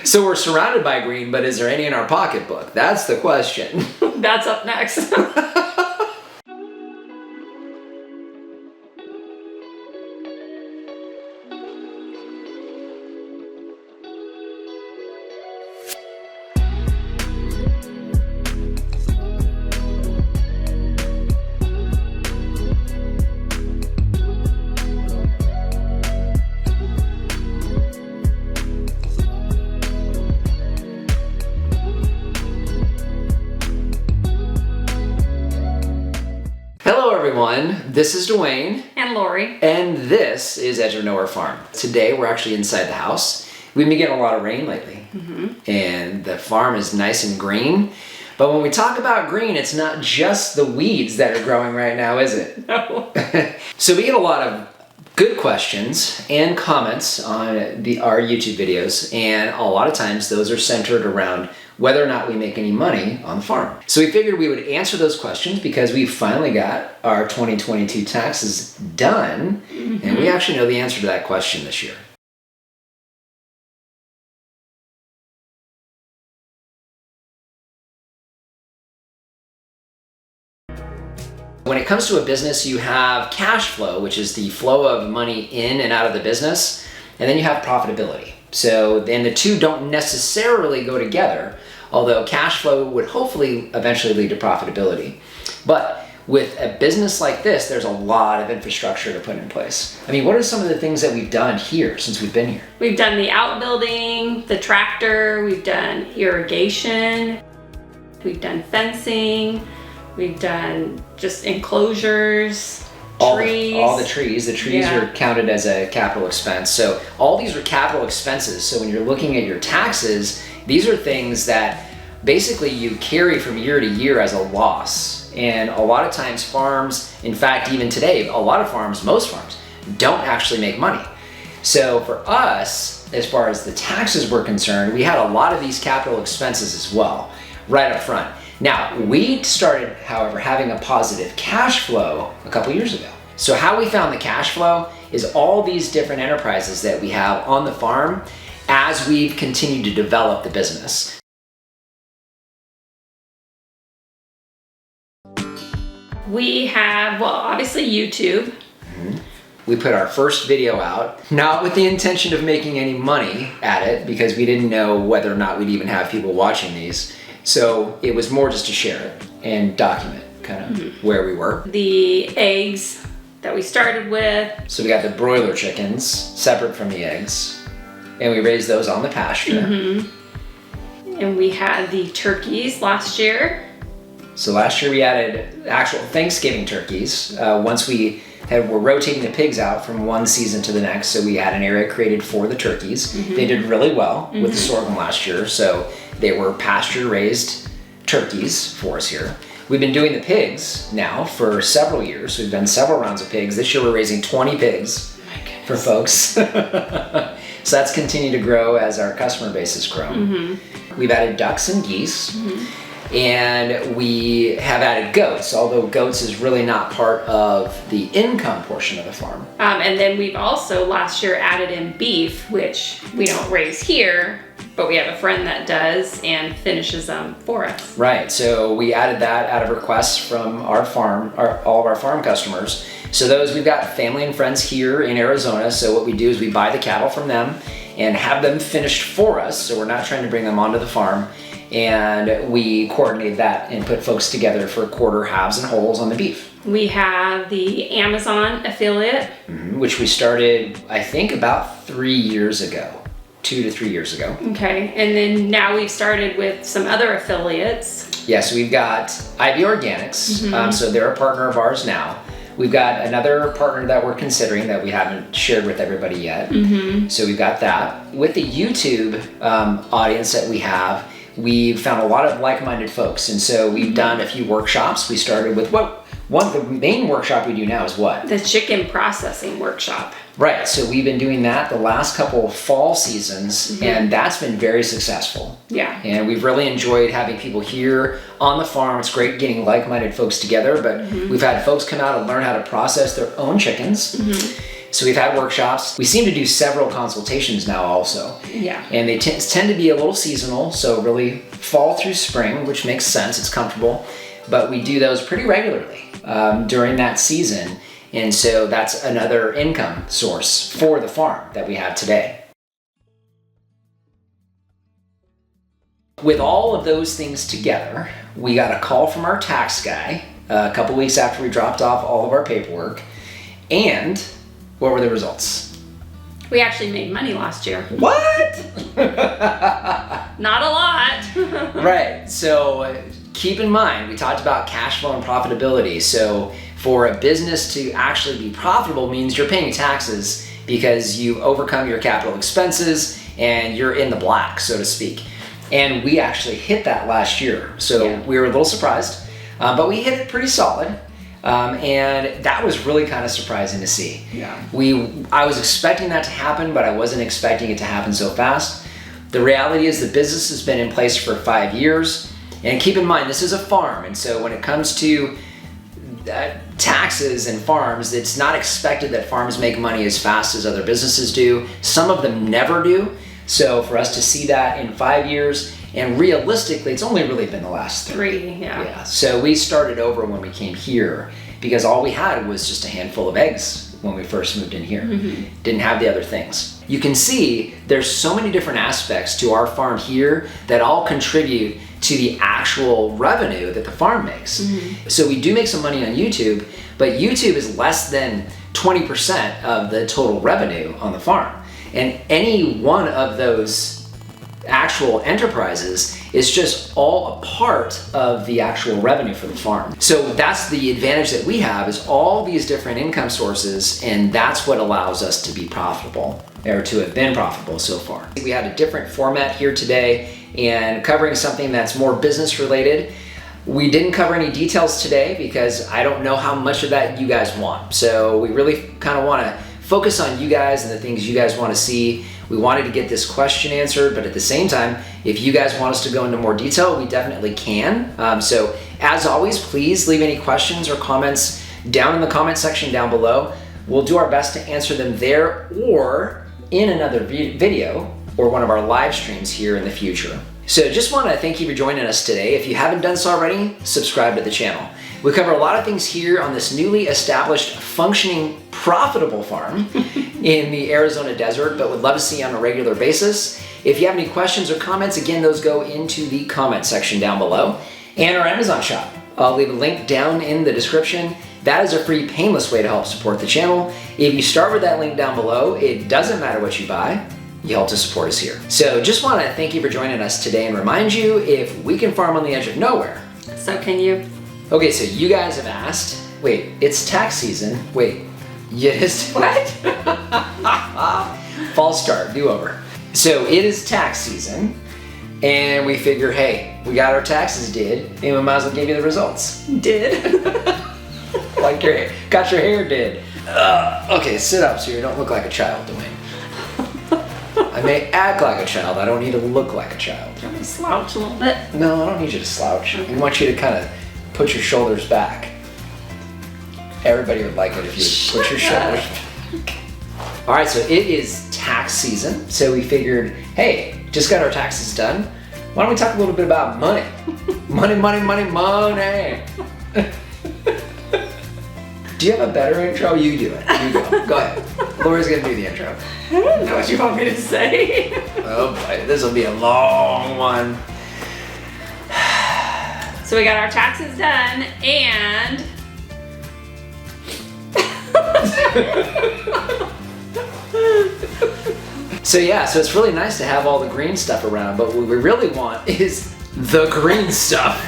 So we're surrounded by green, but is there any in our pocketbook? That's the question. That's up next. Hello everyone, this is Dwayne. And Lori. And this is Edge of Nowhere Farm. Today we're actually inside the house. We've been getting a lot of rain lately. And the farm is nice and green. But when we talk about green, it's not just the weeds that are growing right now, is it? No. So we get a lot of good questions and comments on our YouTube videos, and a lot of times those are centered around whether or not we make any money on the farm. So we figured we would answer those questions because we finally got our 2022 taxes done, and we actually know the answer to that question this year. When it comes to a business, you have cash flow, which is the flow of money in and out of the business, and then you have profitability. So then the two don't necessarily go together, although cash flow would hopefully eventually lead to profitability. But with a business like this, there's a lot of infrastructure to put in place. I mean, what are some of the things that we've done here since we've been here? We've done the outbuilding, the tractor, we've done irrigation, we've done fencing, we've done just enclosures, trees. All the trees. The trees are counted as a capital expense. So all these are capital expenses. So when you're looking at your taxes, these are things that basically you carry from year to year as a loss. And a lot of times farms, in fact, even today, a lot of farms, most farms, don't actually make money. So for us, as far as the taxes were concerned, we had a lot of these capital expenses as well, right up front. Now, we started, however, having a positive cash flow a couple years ago. So how we found the cash flow is all these different enterprises that we have on the farm as we've continued to develop the business. We have, well, obviously YouTube. We put our first video out, not with the intention of making any money at it, because we didn't know whether or not we'd even have people watching these. So it was more just to share it and document kind of where we were. The eggs that we started with. So we got the broiler chickens separate from the eggs, and we raised those on the pasture. And we had the turkeys last year. So last year we added actual Thanksgiving turkeys. Once we're rotating the pigs out from one season to the next, so we had an area created for the turkeys. They did really well with the sorghum last year, so they were pasture-raised turkeys for us here. We've been doing the pigs now for several years. We've done several rounds of pigs. This year we're raising 20 pigs for folks. So that's continued to grow as our customer base has grown. We've added ducks and geese. And we have added goats, although goats is really not part of the income portion of the farm. And then we've also last year added in beef, which we don't raise here, but we have a friend that does and finishes them for us. Right, so we added that out of requests from our farm, all of our farm customers. So those, we've got family and friends here in Arizona, so what we do is we buy the cattle from them and have them finished for us, so we're not trying to bring them onto the farm. And we coordinate that and put folks together for quarter, halves, and wholes on the beef. We have the Amazon affiliate. Which we started, I think, about 3 years ago. 2 to 3 years ago. Okay, and then now we've started with some other affiliates. Yeah, so we've got Ivy Organics, so they're a partner of ours now. We've got another partner that we're considering that we haven't shared with everybody yet. So we've got that. With the YouTube audience that we have, we've found a lot of like-minded folks, and so we've done a few workshops. We started with the main workshop we do now is what? The chicken processing workshop. Right, so we've been doing that the last couple of fall seasons, and that's been very successful. Yeah. And we've really enjoyed having people here on the farm. It's great getting like-minded folks together, but we've had folks come out and learn how to process their own chickens. So we've had workshops. We seem to do several consultations now also. Yeah. And they tend to be a little seasonal, so really fall through spring, which makes sense, it's comfortable. But we do those pretty regularly during that season. And so that's another income source for the farm that we have today. With all of those things together, we got a call from our tax guy a couple weeks after we dropped off all of our paperwork. And what were the results? We actually made money last year. What? Not a lot. Right. So keep in mind, we talked about cash flow and profitability. So for a business to actually be profitable means you're paying taxes because you overcome your capital expenses and you're in the black, so to speak. And we actually hit that last year. So we were a little surprised, but we hit it pretty solid. And that was really kind of surprising to see. Yeah. I was expecting that to happen, but I wasn't expecting it to happen so fast. The reality is the business has been in place for 5 years. And keep in mind, this is a farm. And so when it comes to taxes and farms, it's not expected that farms make money as fast as other businesses do. Some of them never do. So for us to see that in 5 years, and realistically, it's only really been the last 3. Yeah. So we started over when we came here because all we had was just a handful of eggs when we first moved in here. Didn't have the other things. You can see there's so many different aspects to our farm here that all contribute to the actual revenue that the farm makes. So we do make some money on YouTube, but YouTube is less than 20% of the total revenue on the farm. And any one of those actual enterprises is just all a part of the actual revenue for the farm. So that's the advantage that we have, is all these different income sources, and that's what allows us to be profitable, or to have been profitable so far. We had a different format here today and covering something that's more business related. We didn't cover any details today because I don't know how much of that you guys want. So we really kind of want to focus on you guys and the things you guys want to see. We wanted to get this question answered, but at the same time, if you guys want us to go into more detail, we definitely can. So as always, please leave any questions or comments down in the comment section down below. We'll do our best to answer them there or in another video or one of our live streams here in the future. So just want to thank you for joining us today. If you haven't done so already, subscribe to the channel. We cover a lot of things here on this newly established, functioning, profitable farm in the Arizona desert, but would love to see you on a regular basis. If you have any questions or comments, again, those go into the comment section down below. And our Amazon shop. I'll leave a link down in the description. That is a free, painless way to help support the channel. If you start with that link down below, it doesn't matter what you buy, you help to support us here. So just want to thank you for joining us today and remind you, if we can farm on the edge of nowhere, So can you. Okay, so you guys have asked, wait, it's tax season. Wait, it is what? False start, do over. So it is tax season, and we figure, hey, we got our taxes did, and we might as well give you the results. Did. Like got your hair did. Okay, sit up so you don't look like a child, Dwayne. I may act like a child, I don't need to look like a child. Can we slouch a little bit? No, I don't need you to slouch. We want you to kind of put your shoulders back. Everybody would like it if you put your shoulders back. All right, so it is tax season. So we figured, hey, just got our taxes done. Why don't we talk a little bit about money? Money, money, money, money. Do you have a better intro? You do it. You go ahead. Lori's gonna do the intro. I don't know what you want me to say. Oh boy, this will be a long one. So we got our taxes done, and So yeah, so it's really nice to have all the green stuff around, but what we really want is the green stuff.